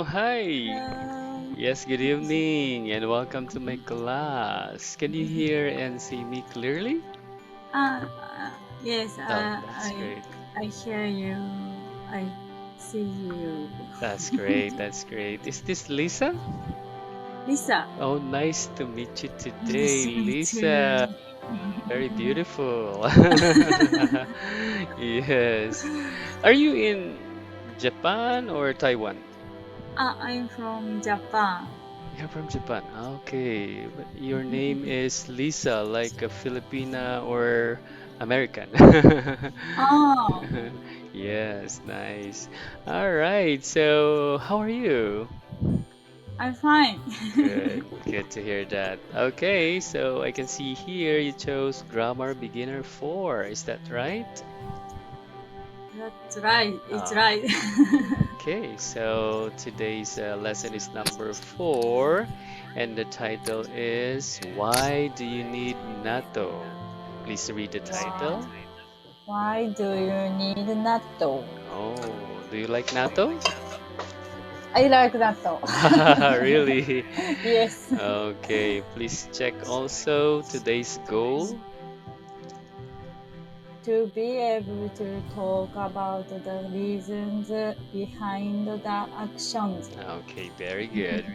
hi. Hello. Yes, good evening and welcome to my class. Can you hear and see me clearly? Yes, Oh, that's great. I hear you. I see you. That's great. That's great. Is this Lisa? Lisa, Oh, nice to meet you nice today, to meet Lisa. you. Very beautiful. Yes. Are you in Japan or Taiwan? I'm from Japan. You're from Japan. Okay, but your name is Lisa, like a Filipina or American. Oh, Yes, nice. All right, so how are you? I'm fine. Good, good to hear that. Okay, so I can see here you chose Grammar Beginner 4. Is that right? That's right. It's Ah, right. okay, so today's lesson is number 4, and the title is Why Do You Need Natto? Please read the Why? title. Why do you need natto? Oh, do you like natto? I like natto. Really? Yes. Okay, please check also today's goal. To be able to talk about the reasons behind the actions. Okay, very good.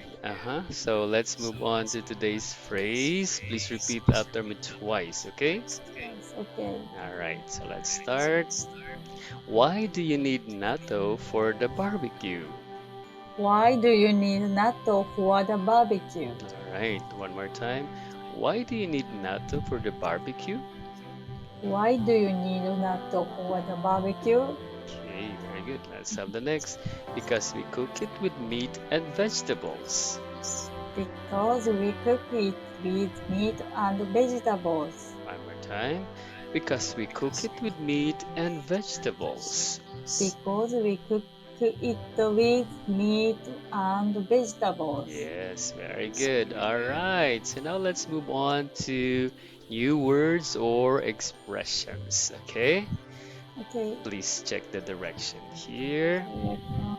So let's move on to today's phrase. Please repeat after me twice, okay? Yes, okay. All right, so let's start. Why do you need natto for the barbecue? Why do you need natto for the barbecue? All right, one more time. Why do you need natto for the barbecue? Why do you need natto for the barbecue? Okay, very good. Let's have the next. Because we cook it with meat and vegetables. Because we cook it with meat and vegetables. One more time. Because we cook it with meat and vegetables. Because we cook it with meat and vegetables. Yes, very good. All right, so now let's move on to new words or expressions. Okay, Okay. please check the direction here.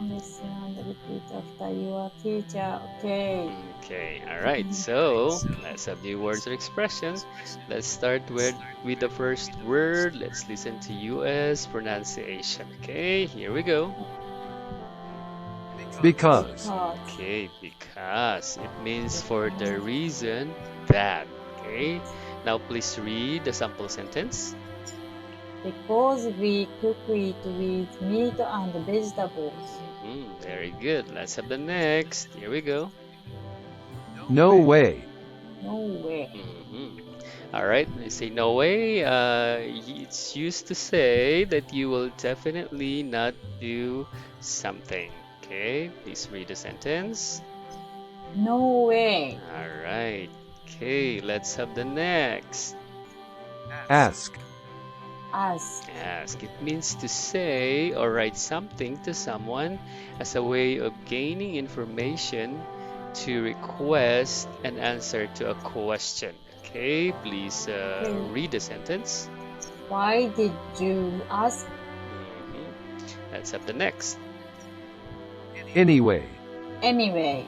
Listen and repeat after your teacher. Okay. Okay, all right. So let's have new words or expression. Let's start with the first word. Let's listen to US pronunciation. Okay, here we go. Because. Because. Okay, because it means for the reason that. Okay, now please read the sample sentence. Because we cook it with meat and vegetables. Very good. Let's have the next. Here we go. No way. No way. hmm All right, I say no way. It's used to say that you will definitely not do something. Okay, please read the sentence. No way. All right. Okay, let's have the next. Ask. Ask. Ask. It means to say or write something to someone as a way of gaining information, to request an answer to a question. Okay, please Okay. read the sentence. Why did you ask? Mhm. Let's have the next. Anyway. Anyway,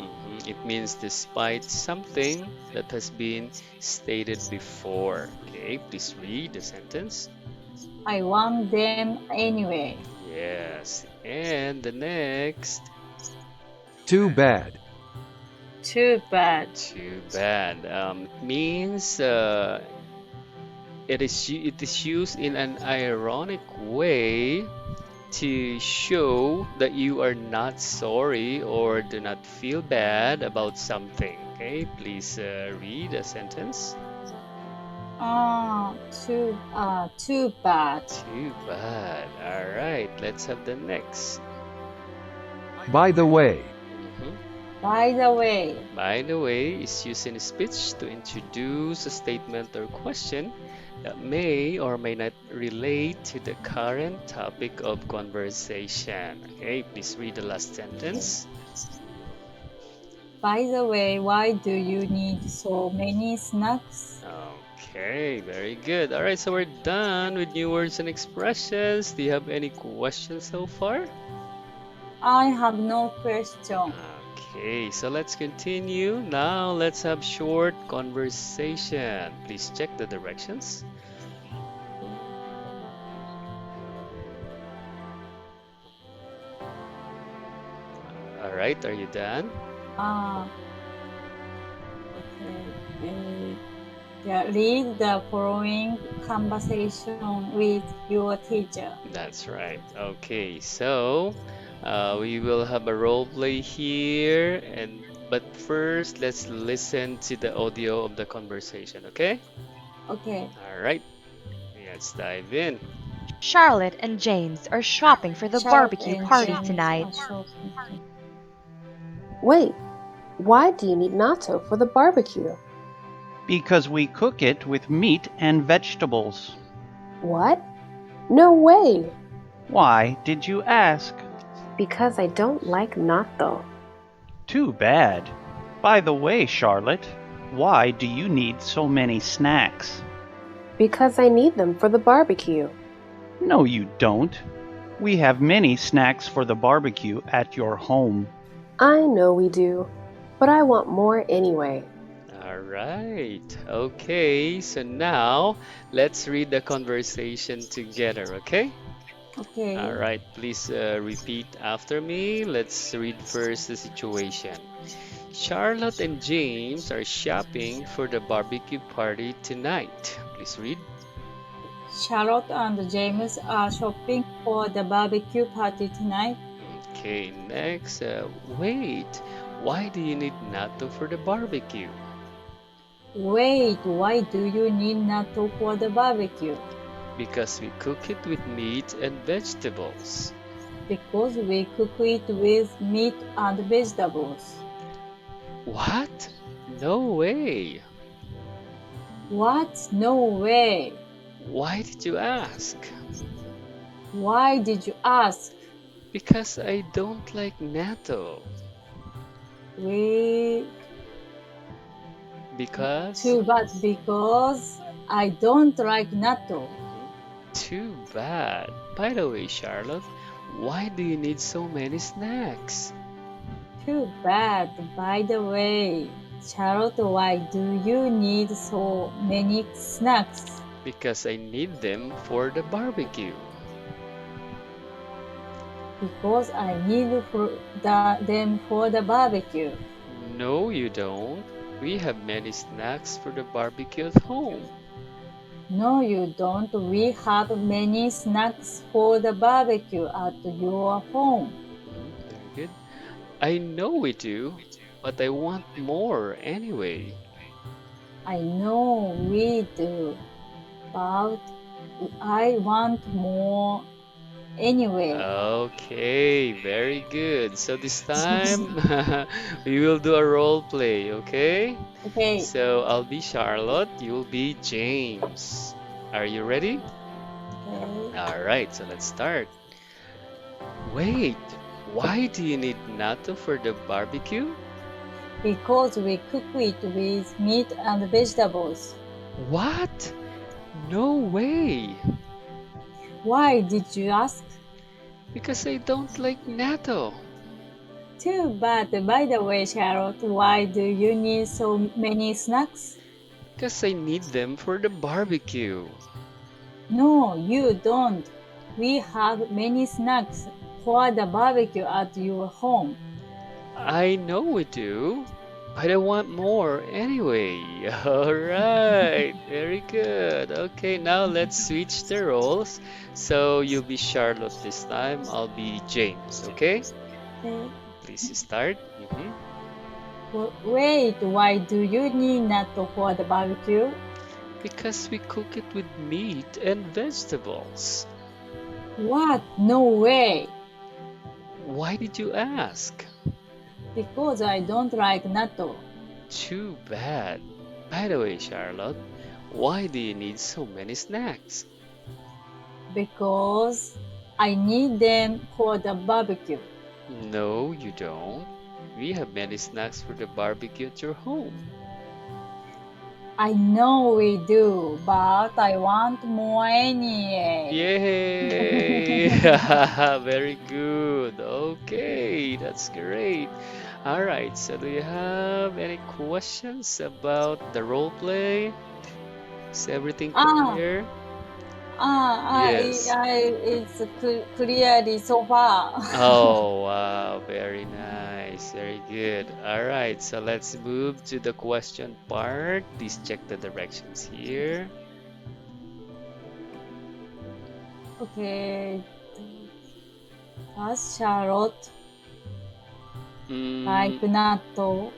It means despite something that has been stated before. Okay, please read the sentence. I want them anyway. Yes, and the next. Too bad. Too bad. Too bad. It means it is used in an ironic way to show that you are not sorry or do not feel bad about something. Okay, please read a sentence. Ah, too bad. Too bad. All right, let's have the next. By the way. Mhm. By the way, By the way, is used in speech to introduce a statement or question that may or may not relate to the current topic of conversation. Okay, please read the last sentence. why do you need so many snacks? Okay, very good. All right, so we're done with new words and expressions. Do you have any questions so far? I have no question. Okay, so let's continue. Now let's have short conversation. Please check the directions. All right, are you done? Ah, okay. Yeah, read the following conversation with your teacher. That's right. Okay, so we will have a role play here, and but first let's listen to the audio of the conversation, okay? Okay. All right, let's dive in. Charlotte and James are shopping for the Charlotte barbecue and party James tonight. are shopping. Wait, why do you need natto for the barbecue? Because we cook it with meat and vegetables. What? No way! Why did you ask? Because I don't like natto. Too bad. By the way, Charlotte, why do you need so many snacks? Because I need them for the barbecue. No, you don't. We have many snacks for the barbecue at your home. I know we do, but I want more anyway. All right. Okay, so now let's read the conversation together, okay? Okay. All right, please repeat after me. Let's read first the situation. Charlotte and James are shopping for the barbecue party tonight. Please read. Charlotte and James are shopping for the barbecue party tonight. Okay, next. Wait, why do you need natto for the barbecue? Wait, why do you need natto for the barbecue? Because we cook it with meat and vegetables. Because we cook it with meat and vegetables. What? No way. What? No way. Why did you ask? Why did you ask? Because I don't like natto. We Because? too bad because I don't like natto. Too bad. By the way, Charlotte, why do you need so many snacks? Too bad. By the way, Charlotte, why do you need so many snacks? Because I need them for the barbecue. Because I need them for the barbecue. No, you don't. We have many snacks for the barbecue at home. No, you don't. We have many snacks for the barbecue at your home. Very good. I know we do, but I want more anyway. I know we do, but I want more anyway. Okay, very good. So this time we will do a role play, okay? Okay. So I'll be Charlotte, you'll be James. Are you ready? Okay. All right, so let's start. Wait, why do you need natto for the barbecue? Because we cook it with meat and vegetables. What? No way. Why did you ask? Because I don't like natto. Too bad. By the way, Charlotte, why do you need so many snacks? Because I need them for the barbecue. No, you don't. We have many snacks for the barbecue at your home. I know we do, but I want more anyway. All right, very good. Okay, now let's switch the roles. So you'll be Charlotte this time, I'll be James, okay? Okay. Please start. Wait, why do you need natto for the barbecue? Because we cook it with meat and vegetables. What? No way. Why did you ask? Because I don't like natto. Too bad. By the way, Charlotte, why do you need so many snacks? Because I need them for the barbecue. No, you don't. We have many snacks for the barbecue at your home. I know we do, but I want more anyway. Yay! Very good. Okay, that's great. All right, so do you have any questions about the role play? Is everything Ah, clear? Yes. it's clearly so far. Oh, wow, very nice. Very good. All right, so let's move to the question part. Please check the directions here. Okay. Does Charlotte like Mm, natto?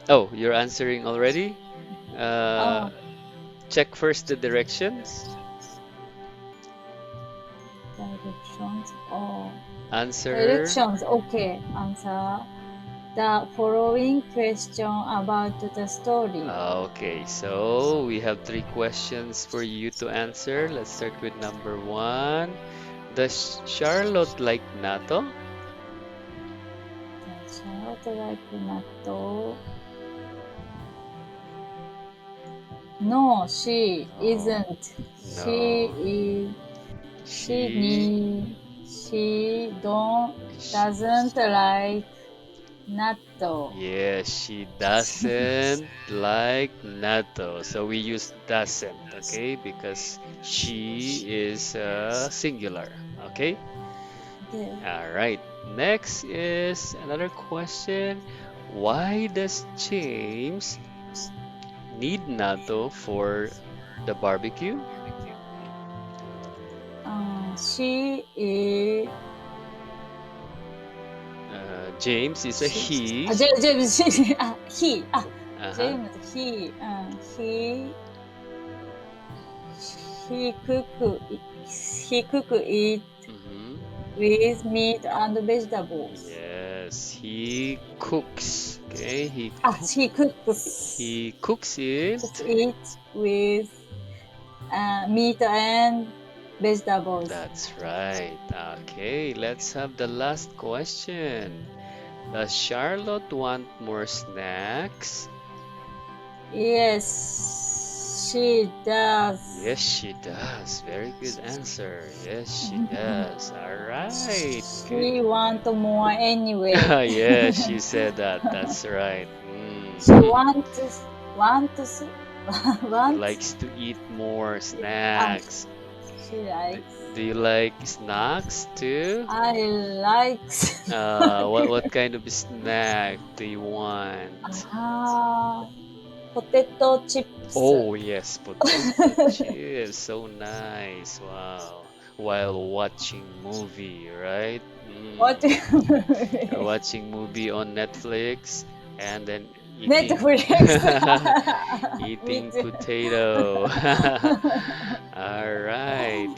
oh, you're answering already? Uh, Oh, check first the directions. directions. Oh, Answer. directions. Okay. Answer the following question about the story. Okay, so we have three questions for you to answer. Let's start with number one. Does Charlotte like natto? Does Charlotte like natto? No, she Oh, isn't. She no. is. She She, need. She don't sh doesn't like natto. yeah, she doesn't like natto. So we use doesn't, okay? Because she is singular, okay? Okay. All right. Next is another question. Why does James need natto for the barbecue? She is. James is a She. he. James. She. He. Uh-huh. James. He. He cook. He cook it Mm-hmm. with meat and vegetables. Yes, he cooks. Okay, He he cooks it. cooks it with meat and vegetables. That's right. Okay, let's have the last question. Does Charlotte want more snacks? Yes, she does. Yes, she does. Very good answer. Yes, she does. All right. Good. She want more anyway. Yeah, she said that. That's right. She Mm. wants She wants. likes to eat more Ah, snacks. she D likes. do you like snacks too? I like. What kind of snack do you want? Ah, potato chips. Oh yes, potato chips. So nice. Wow. While watching movie, right? What? Mm. You're watching movie on Netflix and then eating Netflix. Me eating too. potato. All right.